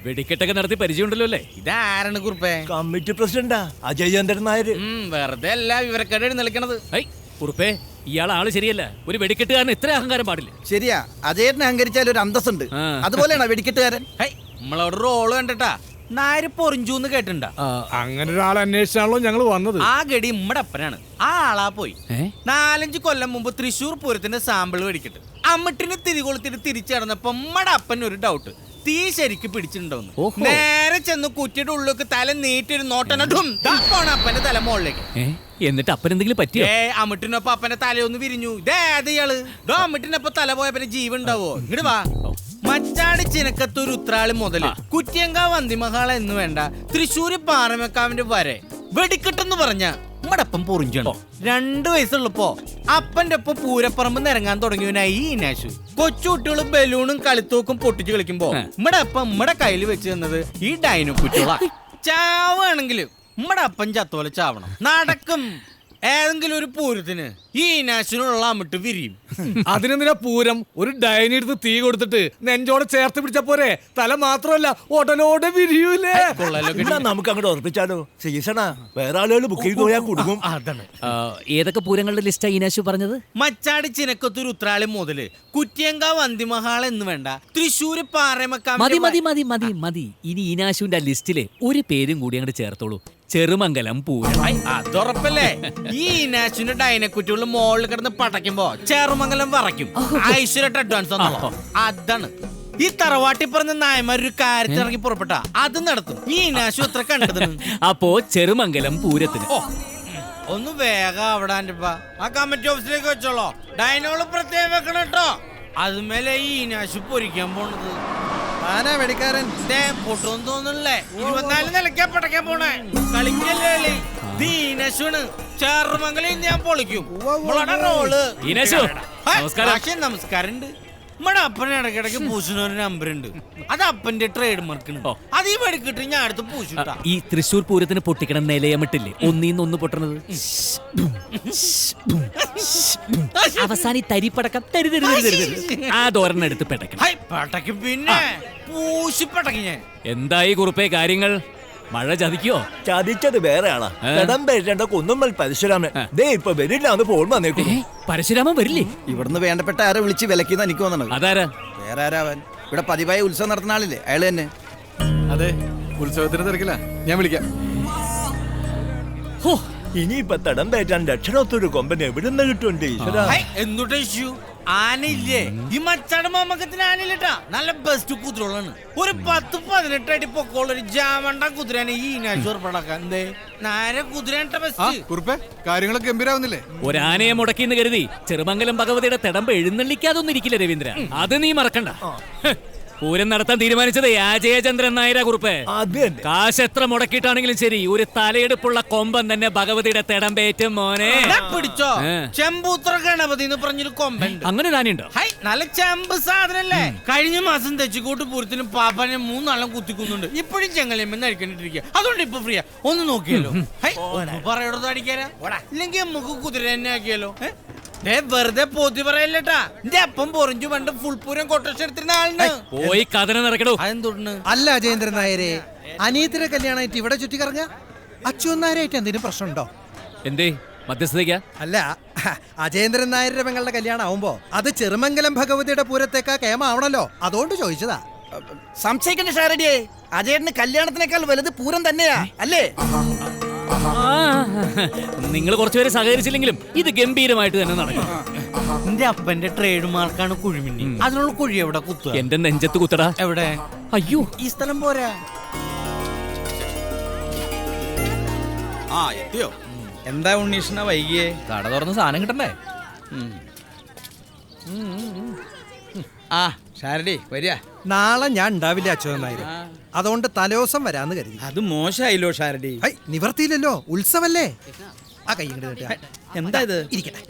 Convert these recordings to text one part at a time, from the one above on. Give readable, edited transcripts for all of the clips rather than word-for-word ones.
വെടിക്കെട്ടൊക്കെ നടത്തി പരിചയമുണ്ടല്ലോ അല്ലേ? ഇതാരാണ് കുറുപ്പേ? കമ്മിറ്റി പ്രസിഡന്റാ അജയചന്ദ്രൻ നായർ. വെറുതെ അല്ല വിവരക്കേട് എഴുന്നള്ളിക്കണത്. കുറുപ്പേ, ഇയാൾ ആള് ശരിയല്ല. ഒരു വെടിക്കെട്ടുകാരൻ ഇത്ര അഹങ്കാരം പാടില്ല. ശരിയാ, അജയനെ അഹങ്കരിച്ചാൽ ഒരു അന്തസ്സുണ്ട്. അതുപോലെയാണോ വെടിക്കെട്ടുകാരൻ? നമ്മളവിടെ റോള് കണ്ടിട്ടാ നായര് പൊറിഞ്ചൂന്ന് കേട്ടിട്ടുണ്ടാ? അങ്ങനെ ഒരാൾ അന്വേഷിച്ചാണല്ലോ ഞങ്ങൾ വന്നത്. ആ ഗഡി നമ്മടെ അപ്പനാണ്. ആ ആളാ പോയി 4-5 കൊല്ലം മുമ്പ് തൃശ്ശൂർ പൂരത്തിന്റെ സാമ്പിൾ വെടിക്കിട്ട് അമ്മട്ടിന് തിരികൊളുത്തിട്ട് തിരിച്ചടന്നപ്പോ നമ്മടെ അപ്പന് ഒരു ഡൗട്ട്, തീ ശരിക്ക് പിടിച്ചിട്ടുണ്ടോന്ന്. നേരെ ചെന്ന് കുറ്റിയുടെ ഉള്ളിലേക്ക് തല നീറ്റൊരു നോട്ടനടും അപ്പന്റെ തല മുകളിലേക്ക്. എന്നിട്ട് അപ്പൻ എന്തെങ്കിലും പറ്റിയോ? അമ്മട്ടിനൊപ്പം അപ്പന്റെ തലയൊന്ന് വിരിഞ്ഞു. ഇതേത് ഇയാള് അമ്മട്ടിനൊപ്പം തല പോയപ്പോ ജീവൻ ഉണ്ടാവോ? ഇങ്ങോട്ട് വാ. മച്ചാട് ചിനക്കത്തൂർ ഉത്രാളി മുതല് കുറ്റിയങ്കാവ് അന്തിമഹാള എന്ന് വേണ്ട തൃശ്ശൂര് പാറമേക്കാവിന്റെ വരെ വെടിക്കെട്ടെന്ന് പറഞ്ഞ നമ്മടപ്പം പൊറിഞ്ചാണ്. 2 വയസ്സുള്ളപ്പോ അപ്പന്റെ ഒപ്പം പൂരപ്പറമ്പ് നിരങ്ങാൻ തുടങ്ങിയവനായി ഈ ഇനാശു. കൊച്ചുകുട്ടികള് ബലൂണും കളിത്തോക്കും പൊട്ടിച്ചു കളിക്കുമ്പോ നമ്മടെ അപ്പം നമ്മടെ കയ്യിൽ വെച്ച് തന്നത് ഈ ഡൈനോ കുട്ടികളാ. ചാവാണെങ്കിലും നമ്മടെ അപ്പം ചത്തോലെ ചാവണം. നടക്കും ഏതെങ്കിലും ഒരു പൂരത്തിന് ഈ നാശിനുള്ള അമിട്ട് വിരിയും. അതിനെന്തിനാ പൂരം? ഒരു ഡൈനി എടുത്ത് തീ കൊടുത്തിട്ട് നെഞ്ചോടെ ചേർത്ത് പിടിച്ച പോരെ? തല മാത്രമല്ല ഒടലോടെ വിരിയൂലേ? നമുക്ക് അങ്ങോട്ട് ഉറപ്പിച്ചാലോ? സീസണാ, വേറെ ആളുകൾ ബുക്ക് ചെയ്ത് പോയാൽ കൊടുക്കും. അതാണ്. ഏതൊക്കെ പൂരങ്ങളുടെ ലിസ്റ്റാ ഈനാശു പറഞ്ഞത്? മച്ചാട് ചിനക്കത്തൂർ ഉത്രാളി മുതല് കുറ്റിയങ്കാവ് അന്തിമഹാള എന്ന് വേണ്ട തൃശ്ശൂര് പാറമേക്കാവ്. മതി മതി മതി മതി മതി. ഇനി ഈനാശുവിന്റെ ലിസ്റ്റിലെ ഒരു പേരും കൂടി അങ്ങോട്ട് ചേർത്തോളൂ. ചെറുമംഗലം പൂരം. അതുറപ്പല്ലേ? ഈ നാശുവിന്റെ ഡൈനക്കുറ്റികൾ മോളിൽ കിടന്ന് പടയ്ക്കുമ്പോ ചെറുമംഗലം വറയ്ക്കും. ഐശ്വര്യ അഡ്വാൻസ് അതാണ്. ഈ തറവാട്ടി പറഞ്ഞ നായന്മാർ ഒരു കാര്യത്തിൽ ഇറങ്ങി പുറപ്പെട്ട അത് നടത്തും. ഈ നാശു എത്ര കണ്ടത്? അപ്പോ ചെറുമംഗലം പൂരത്തിന് ഒന്ന് വേഗം അവിടെ ആ കമ്മിറ്റി ഓഫീസിലേക്ക് വെച്ചോളോ. ഡൈനോള് പ്രത്യേകം വെക്കണം കേട്ടോ. അതുമേലെ ഈ നാശു പൊരിക്കാൻ പോണത്. ആനാ വെടിക്കാരൻ പൊട്ടൊന്നും തോന്നണല്ലേ? 24 നിലയ്ക്കാ പടയ്ക്കാൻ പോണേ. കളിക്കല്ലേ ദീനശുണ്. ചെറുമംഗലം ഞാൻ പൊളിക്കും. നമസ്കാരം. നമ്മടെ അപ്പനെ ഇടയ്ക്കിടയ്ക്ക് പൂശുന്ന ഒരു നമ്പർ ഉണ്ട്. അത് അപ്പന്റെ ട്രേഡ് മാർക്കാണ്. അത് ഈ വെടിക്കിട്ട് ഞാൻ അടുത്ത് പൂശിട്ടാ. ഈ തൃശ്ശൂർ പൂരത്തിന് പൊട്ടിക്കണ നിലയമിട്ടില്ലേ, ഒന്നീന്ന് പൊട്ടണത്. അവസാനി തരിപ്പടക്കം ആ തോരനെടുത്ത് പടയ്ക്കും. പിന്നെ പൂശി പടയ്ക്കും ഞാൻ. എന്തായി കുറുപ്പേ കാര്യങ്ങൾ? മഴ ചതിക്കോ? ചതിച്ചത് വേറെ ആളാ. കുന്നുമ്മൽ പരശുരാമൻ ദേ ഇപ്പൊ വരില്ലാന്ന് ഫോൺ വന്നേക്കും. പരശുരാമൻ വരില്ലേ? ഇവിടുന്ന് വേണ്ടപ്പെട്ട ആരെ വിളിച്ച് വിലക്കുന്ന എനിക്ക് തോന്നണത്. അതാരാ? വേറെ ആരാവൻ? ഇവിടെ പതിവായി ഉത്സവം നടത്തുന്ന ആളില്ലേ, അയാള് തന്നെ. അതെ, ഉത്സവത്തിന് തിരക്കില്ല, ഞാൻ വിളിക്കാം. ഇനിയിപ്പൊ തടം പേറ്റാൻ ലക്ഷണത്തൊരു കൊമ്പൻ എവിടുന്ന് കിട്ടുന്നുണ്ട്? എന്തുട്ടാ ഇഷ്യൂ? ആനയില്ലേ? ഈ മച്ചാട് മാമക്കത്തിന് ആനയില്ലട്ടാ. നല്ല ബെസ്റ്റ് കുതിരകളാണ്. ഒരു 10-18 അടി പൊക്കമുള്ള ഒരു ജാമണ്ട കുതിരയാണ് ഈ നാശൂർ പടക്കാൻ. നേരെ കുതിരേണ്ട ബെസ്റ്റ്. കാര്യങ്ങളൊക്കെ ഗംഭീരാവുന്നില്ലേ? ഒരാനയെ മുടക്കിന്ന് കരുതി ചെറുമംഗലം ഭഗവതിയുടെ തിടമ്പ് എഴുന്നള്ളിക്കാതൊന്നും ഇരിക്കില്ല രവീന്ദ്ര. അത് നീ മറക്കണ്ട. പൂരം നടത്താൻ തീരുമാനിച്ചത് അജയചന്ദ്രൻ നായരാ കുറുപ്പ്. കാശ് എത്ര മുടക്കിയിട്ടാണെങ്കിലും ശരി, ഒരു തലയെടുപ്പുള്ള കൊമ്പൻ തന്നെ ഭഗവതിയുടെ തിടമ്പേറ്റും മോനെ. പിടിച്ചോ? ചെമ്പൂത്ര ഗണപതി എന്ന് പറഞ്ഞൊരു കൊമ്പൻ. അങ്ങനെ താനുണ്ടോ? നല്ല ചെമ്പ് സാധനല്ലേ? കഴിഞ്ഞ മാസം തെച്ചിക്കോട്ട് പൂരത്തിന് പാപ്പാനെ 3 ആളും കുത്തിക്കുന്നുണ്ട്. ഇപ്പോഴും ചെങ്ങലിയമ്മ അടിക്കണ്ടിരിക്കുക. അതുകൊണ്ട് ഇപ്പൊ ഫ്രീയാ. ഒന്ന് നോക്കിയല്ലോ. പറയോടത്ത് അടിക്കാരാ? ഇല്ലെങ്കിൽ നമുക്ക് കുതിര തന്നെ ആക്കിയാലോ? വെറുതെ പോത്തി പറയല്ലേട്ടാ. എന്റെ അപ്പം പൊറിഞ്ചു പണ്ട് ഫുൾ പൂരം കൊട്ടേഷൻ എടുത്തിരുന്ന ആളിന്. പോയി കഥന നടക്കണോ? അതെന്തുണ്ട്? അല്ല അജയേന്ദ്രൻ നായരെ, അനിയത്തിന്റെ കല്യാണമായിട്ട് ഇവിടെ ചുറ്റി കറങ്ങ. അച്യുതൻ നായരായിട്ട് എന്തെങ്കിലും പ്രശ്നമുണ്ടോ? എന്തേ മധ്യസ്ഥതയ്ക്കാ? അല്ല, അജയേന്ദ്രൻ നായരുടെ പെങ്ങളുടെ കല്യാണം ആവുമ്പോ അത് ചെറുമംഗലം ഭഗവതിയുടെ പൂരത്തേക്കാ കേമാവണല്ലോ, അതുകൊണ്ട് ചോദിച്ചതാ. സംശയിക്കണ്ട ഷാരടിയെ, അജയേട്ടന് കല്യാണത്തിനേക്കാൾ വലുത് പൂരം തന്നെയാ അല്ലേ? നിങ്ങൾ കുറച്ചുപേരെ സഹകരിച്ചില്ലെങ്കിലും ഇത് ഗംഭീരമായിട്ട് തന്നെ നടക്കും. എന്റെ അപ്പന്റെ ട്രേഡ് മാർക്കാണ് കുഴിമിന്നി. അതിനുള്ള കുഴി എവിടെ കുത്തുക? എന്റെ നെഞ്ചത്ത് കുത്തടാ. എവിടെ? അയ്യോ, ഈ സ്ഥലം പോരാ. എത്തിയോ? എന്താ ഉണ്ണീഷണ വൈകിയേ? കട തുറന്ന് സാധനം കിട്ടണ്ടേ? ഷാരടി വരിക. നാളെ ഞാൻ ഉണ്ടാവില്ല അച്യുതൻ നായർ, അതുകൊണ്ട് തലേദിവസം വരാന്ന് കരുതി. അത് മോശമായില്ലോ ഷാരടി. നിവർത്തിയില്ലല്ലോ, ഉത്സവല്ലേ. ആ കൈ എന്താ ഇത്? ഇരിക്കട്ടെ.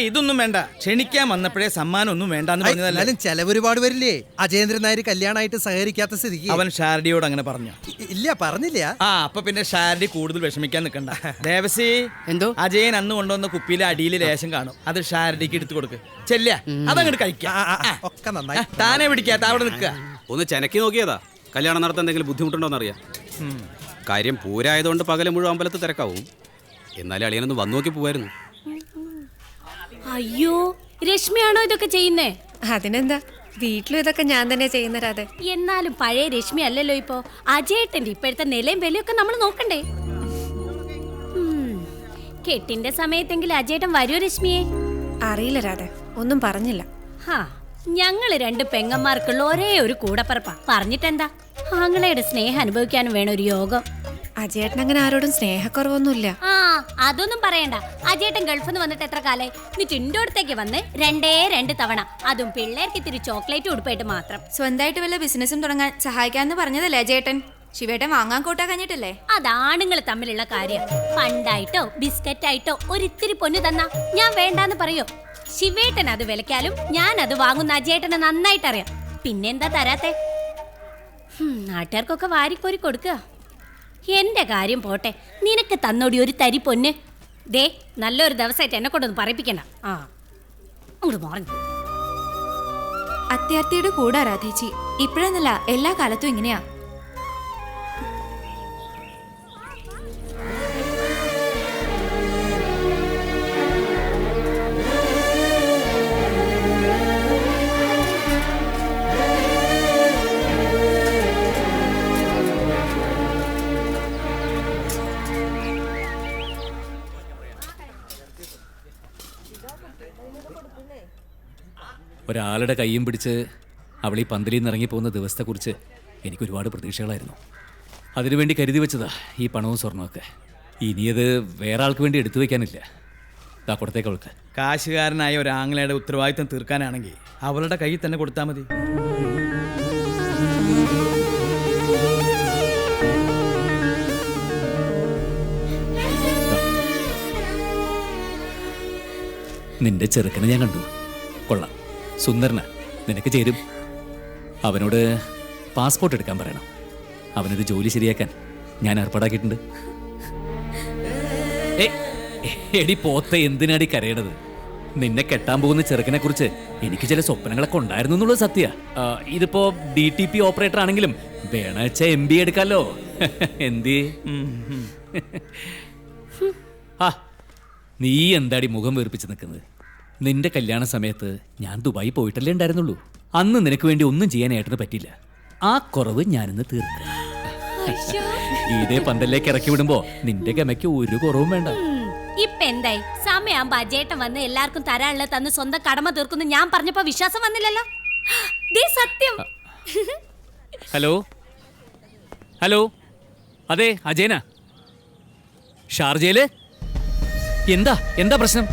ഇതൊന്നും വേണ്ട. ക്ഷണിക്കാൻ വന്നപ്പോഴേ സമ്മാനം ഒന്നും വേണ്ടെന്ന് പറഞ്ഞതല്ലേ? ചെലവ് ഒരുപാട് വരില്ലേ? അജയേന്ദ്രൻ നായർ കല്യാണമായിട്ട് സഹകരിക്കാത്ത സ്ഥിതിക്ക് അവൻ ഷാരടിയോട് അങ്ങനെ പറഞ്ഞു? ഇല്ല, പറഞ്ഞില്ല. അപ്പൊ പിന്നെ ഷാരടി കൂടുതൽ വിഷമിക്കാൻ നിൽക്കണ്ട. ദേവസി, എന്തോ അജയൻ അന്ന് കൊണ്ടുവന്ന കുപ്പിയിലെ അടിയിൽ ലേശം കാണും, അത് ഷാരടിക്ക് എടുത്തു കൊടുക്ക്. ചെല്ല, അതങ്ങോട്ട് കഴിക്കാം. ഒക്കെ നന്നായി. താനെ പിടിക്കാത്ത അവിടെ നിൽക്കുക. ഒന്ന് ചെനക്കി നോക്കിയതാ. കല്യാണം നടത്താൻ എന്തെങ്കിലും ബുദ്ധിമുട്ടുണ്ടോന്ന് അറിയാം. കാര്യം പൂരായതുകൊണ്ട് പകല് മുഴുവൻ അമ്പലത്തിൽ തിരക്കാവും. എന്നാലും അളിയനൊന്ന് വന്നു നോക്കി പോവായിരുന്നു. അയ്യോ, രശ്മിയാണോ ഇതൊക്കെ ചെയ്യുന്നേ? അതിനെന്താ, വീട്ടിലും ഇതൊക്കെ ഞാൻ തന്നെ ചെയ്യുന്ന രാധ. എന്നാലും പഴയ രശ്മി അല്ലല്ലോ ഇപ്പോ. അജയേട്ടന്റെ ഇപ്പോഴത്തെ നിലയും വിലയൊക്കെ നമ്മൾ നോക്കണ്ടേ? കെട്ടിന്റെ സമയത്തെങ്കിലും അജയേട്ടൻ വരുമോ രശ്മിയെ? അറിയില്ല രാധ, ഒന്നും പറഞ്ഞില്ല. ഹാ, ഞങ്ങള് രണ്ട് പെങ്ങന്മാർക്കുള്ള ഒരേ ഒരു കൂടപ്പറപ്പാ. പറഞ്ഞിട്ടെന്താ, ആങ്ങളയുടെ സ്നേഹം അനുഭവിക്കാനും വേണം ഒരു യോഗം. അജയേട്ടൻ അങ്ങനെ ആരോടും സ്നേഹക്കുറവൊന്നുമില്ല. ആ, അതൊന്നും പറയണ്ട. അജയേട്ടൻ ഗൾഫിൽ നിന്ന് വന്നിട്ട് എത്ര കാലായി? എന്നിട്ട് ഇന്റെ അടുത്തേക്ക് വന്ന് രണ്ട് തവണ, അതും പിള്ളേർക്ക് ഇത്തിരി ചോക്ലേറ്റ് ഉടുപ്പായിട്ട് മാത്രം. സ്വന്തമായിട്ട് വല്ല ബിസിനസ്സും തുടങ്ങാൻ സഹായിക്കാന്ന് പറഞ്ഞതല്ലേ അജയേട്ടൻ? ശിവേട്ടൻ വാങ്ങാൻ കൂട്ടാ കഴിഞ്ഞിട്ടല്ലേ? അതാണുങ്ങൾ തമ്മിലുള്ള കാര്യം. പണ്ടായിട്ടോ ബിസ്ക്കറ്റായിട്ടോ ഒരിത്തിരി പൊന്നു തന്നാ ഞാൻ വേണ്ടാന്ന് പറയോ? ശിവേട്ടൻ അത് വിലക്കാലും ഞാൻ അത് വാങ്ങുന്ന അജയേട്ടനെ നന്നായിട്ട് അറിയാം. പിന്നെന്താ തരാത്തെ? നാട്ടുകാർക്കൊക്കെ വാരിക്കോരി കൊടുക്കുക. എന്റെ കാര്യം പോട്ടെ, നിനക്ക് തന്നോടി ഒരു തരി പൊന്ന്. ദേ, നല്ലൊരു ദിവസമായിട്ട് എന്നെ കൊണ്ടൊന്ന് പറയിപ്പിക്കണ്ട. ആ, അങ്ങോട്ട് പറഞ്ഞു. അത്യാർത്തിയുടെ കൂടെ രാധേച്ചി, ഇപ്പോഴെന്നല്ല എല്ലാ കാലത്തും ഇങ്ങനെയാ. ഒരാളുടെ കയ്യും പിടിച്ച് അവൾ ഈ പന്തലിൽ നിന്ന് ഇറങ്ങിപ്പോകുന്ന ദിവസത്തെക്കുറിച്ച് എനിക്ക് ഒരുപാട് പ്രതീക്ഷകളായിരുന്നു. അതിനുവേണ്ടി കരുതി വെച്ചതാ ഈ പണവും സ്വർണമൊക്കെ. ഇനിയത് വേറെ ആൾക്ക് വേണ്ടി എടുത്തു വെക്കാനില്ല. ഇതാ കൊടുത്തേക്ക് അവൾക്ക്. കാശുകാരനായ ഒരു ആങ്ങളയുടെ ഉത്തരവാദിത്തം തീർക്കാനാണെങ്കിൽ അവളുടെ കയ്യിൽ തന്നെ കൊടുത്താൽ മതി. നിന്റെ ചെറുക്കനെ ഞാൻ കണ്ടു. കൊള്ളാം, സുന്ദരന, നിനക്ക് ചേരും. അവനോട് പാസ്പോർട്ട് എടുക്കാൻ പറയണം. അവനൊരു ജോലി ശരിയാക്കാൻ ഞാൻ ഏർപ്പാടാക്കിയിട്ടുണ്ട്. എടി പോത്തെ, എന്തിനാടി കരയണത്? നിന്നെ കെട്ടാൻ പോകുന്ന ചെറുക്കനെ കുറിച്ച് എനിക്ക് ചില സ്വപ്നങ്ങളൊക്കെ ഉണ്ടായിരുന്നു എന്നുള്ളത് സത്യ. ഇതിപ്പോ DTP ഓപ്പറേറ്റർ ആണെങ്കിലും വേണച്ച MBA എടുക്കാലോ. എന്തി നീ എന്താടി മുഖം വീർപ്പിച്ച് നിൽക്കുന്നത്? നിന്റെ കല്യാണ സമയത്ത് ഞാൻ ദുബായി പോയിട്ടല്ലേ ഉണ്ടായിരുന്നുള്ളൂ. അന്ന് നിനക്ക് വേണ്ടി ഒന്നും ചെയ്യാൻ ഏട്ടന് പറ്റില്ല. ആ കുറവ് ഞാനിന്ന് തീർക്കുക. ഇതേ പന്തലിലേക്ക് ഇറക്കി വിടുമ്പോ നിന്റെ ഗമയ്ക്ക് ഒരു കുറവും വേണ്ട. ഇപ്പൊ എന്തായി? സമയാകുമ്പോ അജയേട്ടൻ വന്ന് എല്ലാവർക്കും തരാനുള്ള തന്ന് സ്വന്തം കടമ തീർക്കുന്നു ഞാൻ പറഞ്ഞപ്പോ വിശ്വാസം വന്നില്ലല്ലോ. സത്യം. ഹലോ ഹലോ, അതെ അജയനാ. ഷാർജയില് എന്താ പ്രശ്നം?